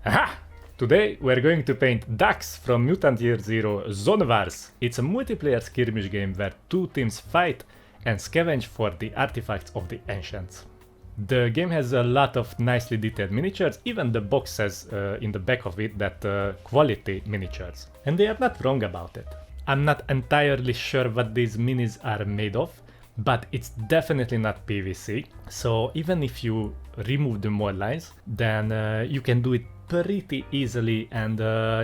Aha! Today we're going to paint Dax from Mutant Year Zero Zone Wars. It's a multiplayer skirmish game where two teams fight and scavenge for the artifacts of the ancients. The game has a lot of nicely detailed miniatures, even the box says in the back of it that quality miniatures. And they are not wrong about it. I'm not entirely sure what these minis are made of, but it's definitely not PVC, so even if you remove the mod lines, then you can do it pretty easily, and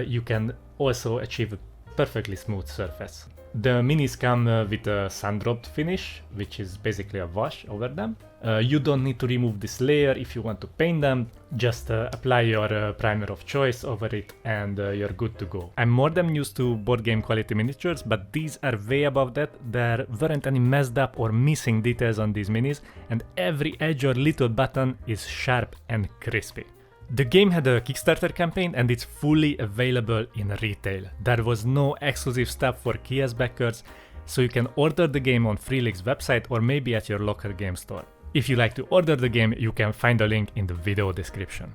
you can also achieve a perfectly smooth surface. The minis come with a sun-dropped finish, which is basically a wash over them. You don't need to remove this layer if you want to paint them, just apply your primer of choice over it and you're good to go. I'm more than used to board game quality miniatures, but these are way above that. There weren't any messed up or missing details on these minis, and every edge or little button is sharp and crispy. The game had a Kickstarter campaign and it's fully available in retail. There was no exclusive stuff for kiosk backers, so you can order the game on FreeLeague's website or maybe at your local game store. If you like to order the game, you can find a link in the video description.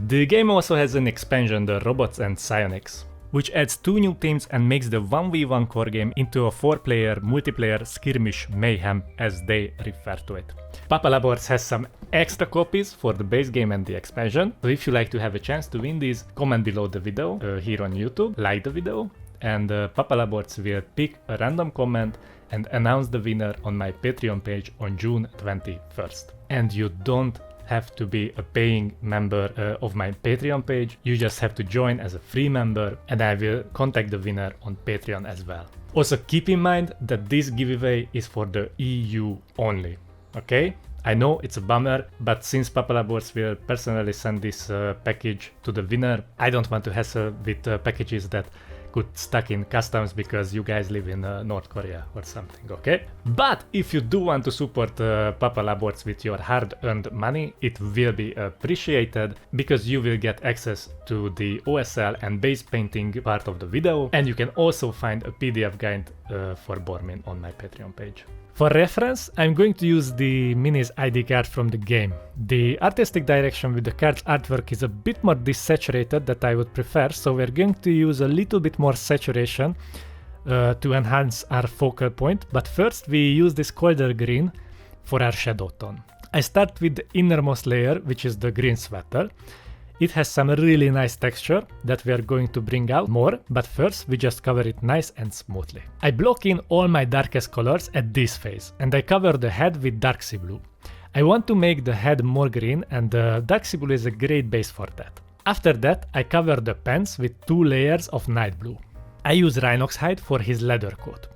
The game also has an expansion, the Robots and Psionics, which adds 2 new teams and makes the 1v1 core game into a 4-player multiplayer skirmish mayhem, as they refer to it. Papa Laborc has some extra copies for the base game and the expansion, so if you like to have a chance to win these, comment below the video here on YouTube, like the video, and Papa Laborc will pick a random comment and announce the winner on my Patreon page on June 21st. And you don't have to be a paying member of my Patreon page, you just have to join as a free member and I will contact the winner on Patreon as well. Also keep in mind that this giveaway is for the EU only, okay? I know it's a bummer, but since Papa Laborc will personally send this package to the winner, I don't want to hassle with packages that could stuck in customs because you guys live in North Korea or something, okay? But if you do want to support Papa Laborc with your hard-earned money, it will be appreciated because you will get access to the OSL and base painting part of the video, and you can also find a PDF guide for Bormin on my Patreon page. For reference, I'm going to use the Minis ID card from the game. The artistic direction with the card's artwork is a bit more desaturated that I would prefer, so we're going to use a little bit more saturation to enhance our focal point, but first we use this colder green for our shadow tone. I start with the innermost layer, which is the green sweater. It has some really nice texture that we are going to bring out more, but first we just cover it nice and smoothly. I block in all my darkest colors at this phase, and I cover the head with dark sea blue. I want to make the head more green, and the dark sea blue is a great base for that. After that, I cover the pants with 2 layers of night blue. I use Rhinox hide for his leather coat.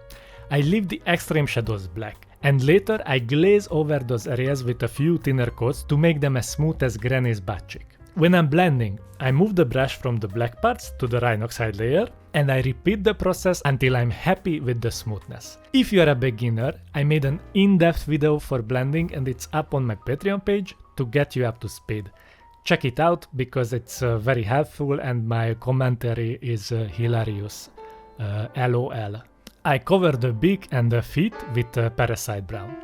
I leave the extreme shadows black, and later I glaze over those areas with a few thinner coats to make them as smooth as Granny's butt cheek. When I'm blending, I move the brush from the black parts to the Rhinox hide layer, and I repeat the process until I'm happy with the smoothness. If you're a beginner, I made an in-depth video for blending and it's up on my Patreon page to get you up to speed. Check it out because it's very helpful and my commentary is hilarious. LOL. I cover the beak and the feet with Parasite Brown.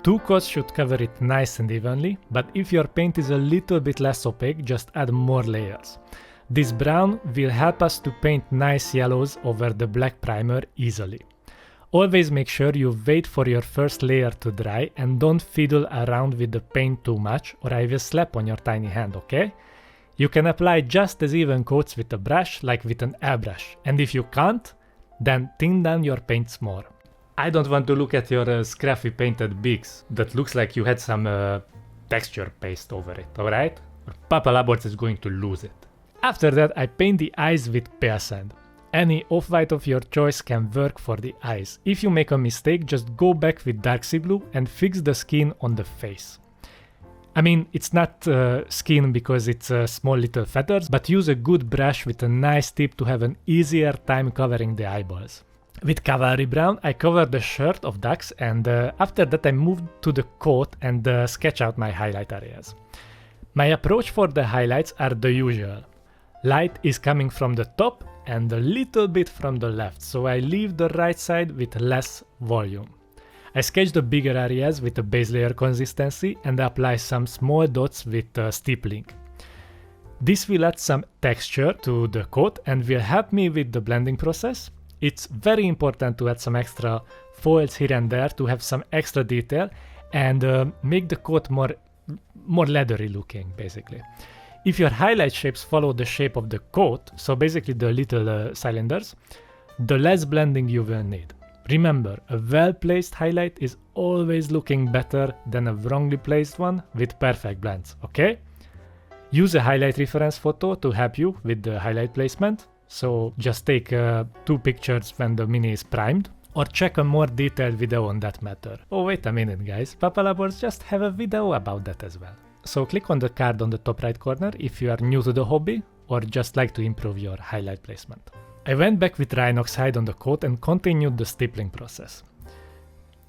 2 coats should cover it nice and evenly, but if your paint is a little bit less opaque, just add more layers. This brown will help us to paint nice yellows over the black primer easily. Always make sure you wait for your first layer to dry and don't fiddle around with the paint too much or I will slap on your tiny hand, okay? You can apply just as even coats with a brush like with an airbrush, and if you can't, then thin down your paints more. I don't want to look at your scruffy painted beaks that looks like you had some texture paste over it, alright? Papa Laborc is going to lose it. After that I paint the eyes with pale sand. Any off-white of your choice can work for the eyes. If you make a mistake, just go back with dark sea blue and fix the skin on the face. I mean, it's not skin because it's small little feathers, but use a good brush with a nice tip to have an easier time covering the eyeballs. With Cavalry Brown, I cover the shirt of Dax, and after that I moved to the coat and sketch out my highlight areas. My approach for the highlights are the usual. Light is coming from the top and a little bit from the left, so I leave the right side with less volume. I sketch the bigger areas with a base layer consistency and apply some small dots with steepling. This will add some texture to the coat and will help me with the blending process. It's very important to add some extra foils here and there to have some extra detail and make the coat more leathery looking, basically. If your highlight shapes follow the shape of the coat, so basically the little cylinders, the less blending you will need. Remember, a well-placed highlight is always looking better than a wrongly placed one with perfect blends, okay? Use a highlight reference photo to help you with the highlight placement. So just take 2 pictures when the mini is primed, or check a more detailed video on that matter. Oh, wait a minute guys, Papa Laborc just have a video about that as well. So click on the card on the top right corner if you are new to the hobby or just like to improve your highlight placement. I went back with Rhinoxide on the coat and continued the stippling process.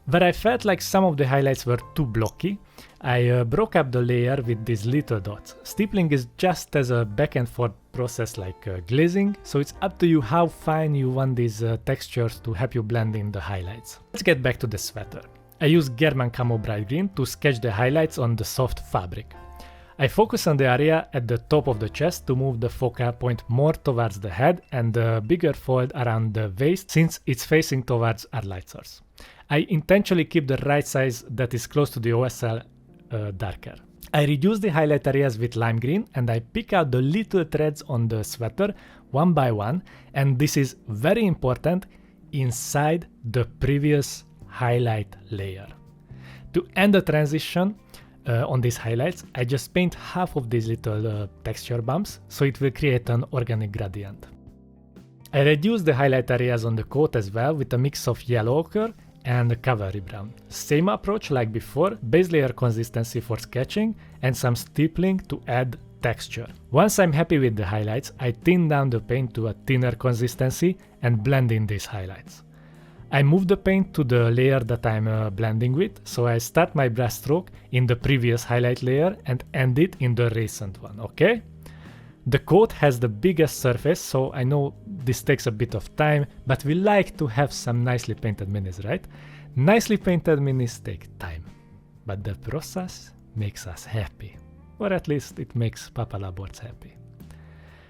Where I felt like some of the highlights were too blocky, I broke up the layer with these little dots. Stippling is just as a back and forth process like glazing, so it's up to you how fine you want these textures to help you blend in the highlights. Let's get back to the sweater. I used German Camo Bright Green to sketch the highlights on the soft fabric. I focus on the area at the top of the chest to move the focal point more towards the head and the bigger fold around the waist since it's facing towards our light source. I intentionally keep the right size that is close to the OSL darker. I reduce the highlight areas with lime green and I pick out the little threads on the sweater one by one, and this is very important, inside the previous highlight layer. To end the transition on these highlights, I just paint half of these little texture bumps so it will create an organic gradient. I reduce the highlight areas on the coat as well with a mix of yellow ochre and cavalry brown. Same approach like before, base layer consistency for sketching and some stippling to add texture. Once I'm happy with the highlights, I thin down the paint to a thinner consistency and blend in these highlights. I move the paint to the layer that I'm blending with, so I start my brush stroke in the previous highlight layer and end it in the recent one, okay? The coat has the biggest surface, so I know this takes a bit of time, but we like to have some nicely painted minis, right? Nicely painted minis take time, but the process makes us happy. Or at least it makes Papa Laborc happy.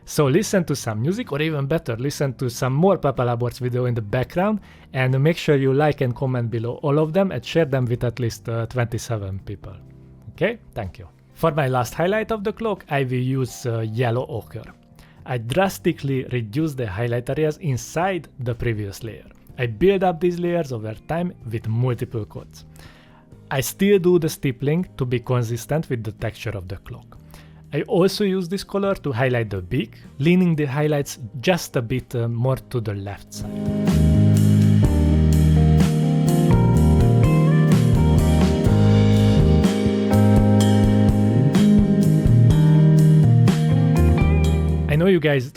So listen to some music, or even better, listen to some more Papa Laborc video in the background, and make sure you like and comment below all of them and share them with at least 27 people. Okay, thank you. For my last highlight of the cloak, I will use yellow ochre. I drastically reduce the highlight areas inside the previous layer. I build up these layers over time with multiple coats. I still do the stippling to be consistent with the texture of the cloak. I also use this color to highlight the beak, leaning the highlights just a bit more to the left side. I know you guys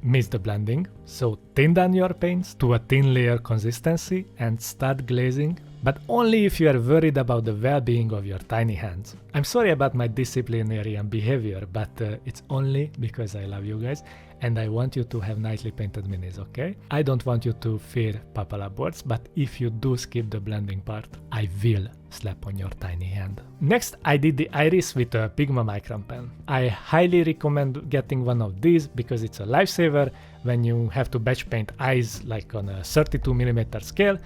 miss the blending, so thin down your paints to a thin layer consistency and start glazing, but only if you are worried about the well-being of your tiny hands. I'm sorry about my disciplinarian behavior, but it's only because I love you guys and I want you to have nicely painted minis, okay? I don't want you to fear Papa Laborc, but if you do skip the blending part, I will slap on your tiny hand. Next, I did the iris with a Pigma Micron pen. I highly recommend getting one of these because it's a lifesaver when you have to batch paint eyes like on a 32mm scale.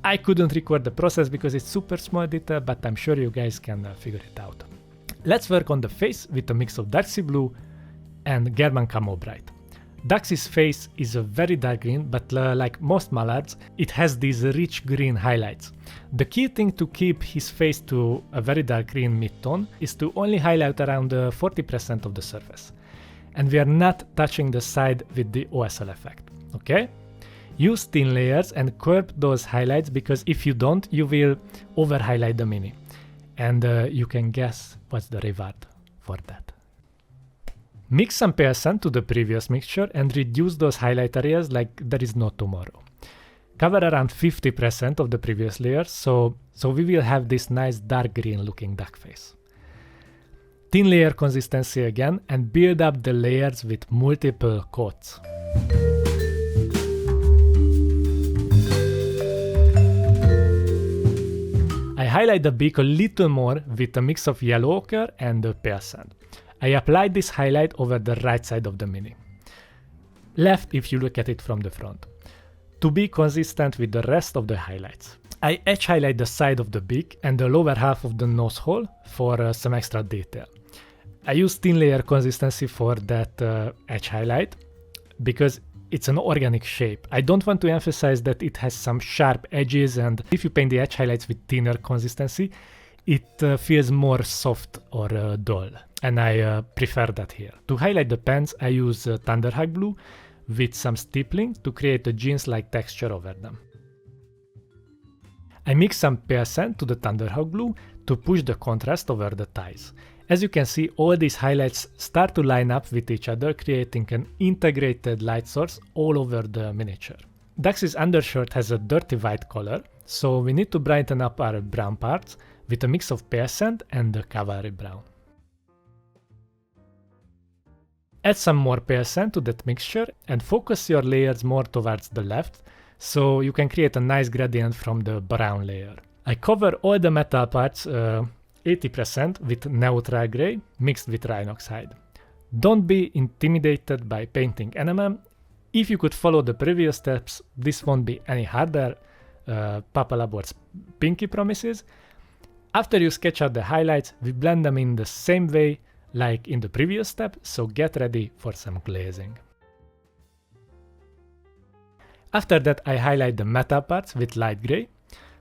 I couldn't record the process because it's super small detail, but I'm sure you guys can figure it out. Let's work on the face with a mix of dark sea blue and German Camo Bright. Dax's face is a very dark green, but like most mallards, it has these rich green highlights. The key thing to keep his face to a very dark green mid-tone is to only highlight around 40% of the surface. And we are not touching the side with the OSL effect, okay? Use thin layers and curb those highlights because if you don't, you will over-highlight the mini. And you can guess what's the reward for that. Mix some pale sand to the previous mixture and reduce those highlight areas like there is no tomorrow. Cover around 50% of the previous layer, so we will have this nice dark green looking duck face. Thin layer consistency again and build up the layers with multiple coats. I highlight the beak a little more with a mix of yellow ochre and pale sand. I applied this highlight over the right side of the Mini. Left if you look at it from the front. To be consistent with the rest of the highlights. I edge highlight the side of the beak and the lower half of the nose hole for some extra detail. I use thin layer consistency for that edge highlight because it's an organic shape. I don't want to emphasize that it has some sharp edges, and if you paint the edge highlights with thinner consistency, it feels more soft or dull, and I prefer that here. To highlight the pants, I use Thunderhawk blue with some stippling to create a jeans-like texture over them. I mix some pale sand to the Thunderhawk blue to push the contrast over the thighs. As you can see, all these highlights start to line up with each other, creating an integrated light source all over the miniature. Dax's undershirt has a dirty white color, so we need to brighten up our brown parts with a mix of pale sand and the cavalry brown. Add some more pale sand to that mixture and focus your layers more towards the left, so you can create a nice gradient from the brown layer. I cover all the metal parts 80% with neutral gray mixed with Rhinoxide. Don't be intimidated by painting enamel. If you could follow the previous steps, this won't be any harder, Papa Laborc's pinky promises. After you sketch out the highlights, we blend them in the same way like in the previous step, so get ready for some glazing. After that, I highlight the metal parts with light gray.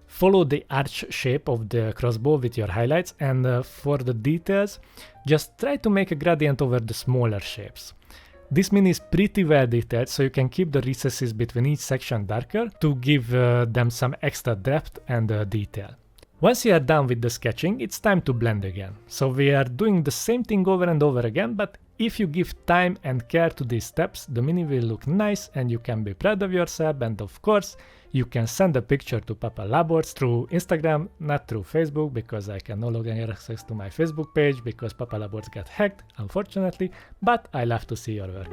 Follow the arch shape of the crossbow with your highlights, and for the details, just try to make a gradient over the smaller shapes. This mini is pretty well detailed, so you can keep the recesses between each section darker to give them some extra depth and detail. Once you are done with the sketching, it's time to blend again. So we are doing the same thing over and over again, but if you give time and care to these steps, the mini will look nice and you can be proud of yourself, and of course, you can send a picture to Papa Laborc through Instagram, not through Facebook, because I can no longer get access to my Facebook page because Papa Laborc got hacked, unfortunately, but I love to see your work.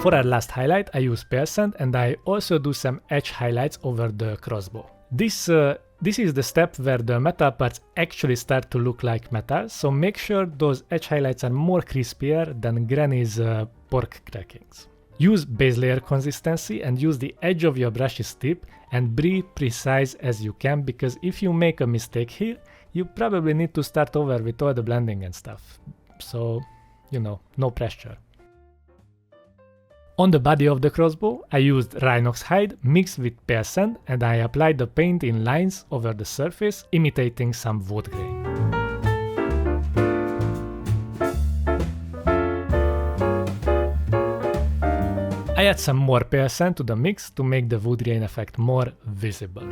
For our last highlight, I use pale sand, and I also do some edge highlights over the crossbow. This is the step where the metal parts actually start to look like metal, so make sure those edge highlights are more crispier than Granny's pork crackings. Use base layer consistency and use the edge of your brush's tip and be precise as you can, because if you make a mistake here, you probably need to start over with all the blending and stuff. So, you know, no pressure. On the body of the crossbow, I used Rhinoxide mixed with pale sand, and I applied the paint in lines over the surface, imitating some wood grain. I add some more pale sand to the mix to make the wood grain effect more visible.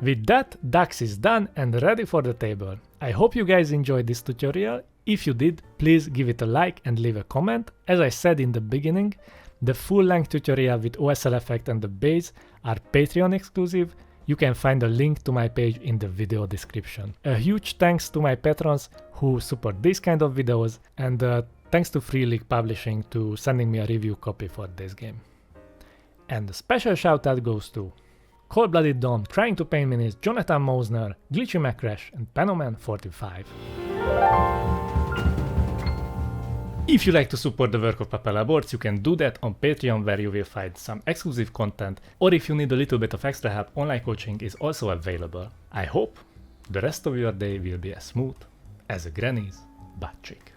With that, Dax is done and ready for the table. I hope you guys enjoyed this tutorial. If you did, please give it a like and leave a comment. As I said in the beginning, the full-length tutorial with OSL effect and the base are Patreon exclusive. You can find a link to my page in the video description. A huge thanks to my patrons who support these kind of videos, and thanks to Free League Publishing to sending me a review copy for this game. And a special shout out goes to Cold-Blooded Dom, Trying to Paint Minis, Jonathan Mosner, Glitchy MacCrash, and Penoman45. If you like to support the work of Papa Laborc, you can do that on Patreon, where you will find some exclusive content, or if you need a little bit of extra help, online coaching is also available. I hope the rest of your day will be as smooth as a granny's butt cheek.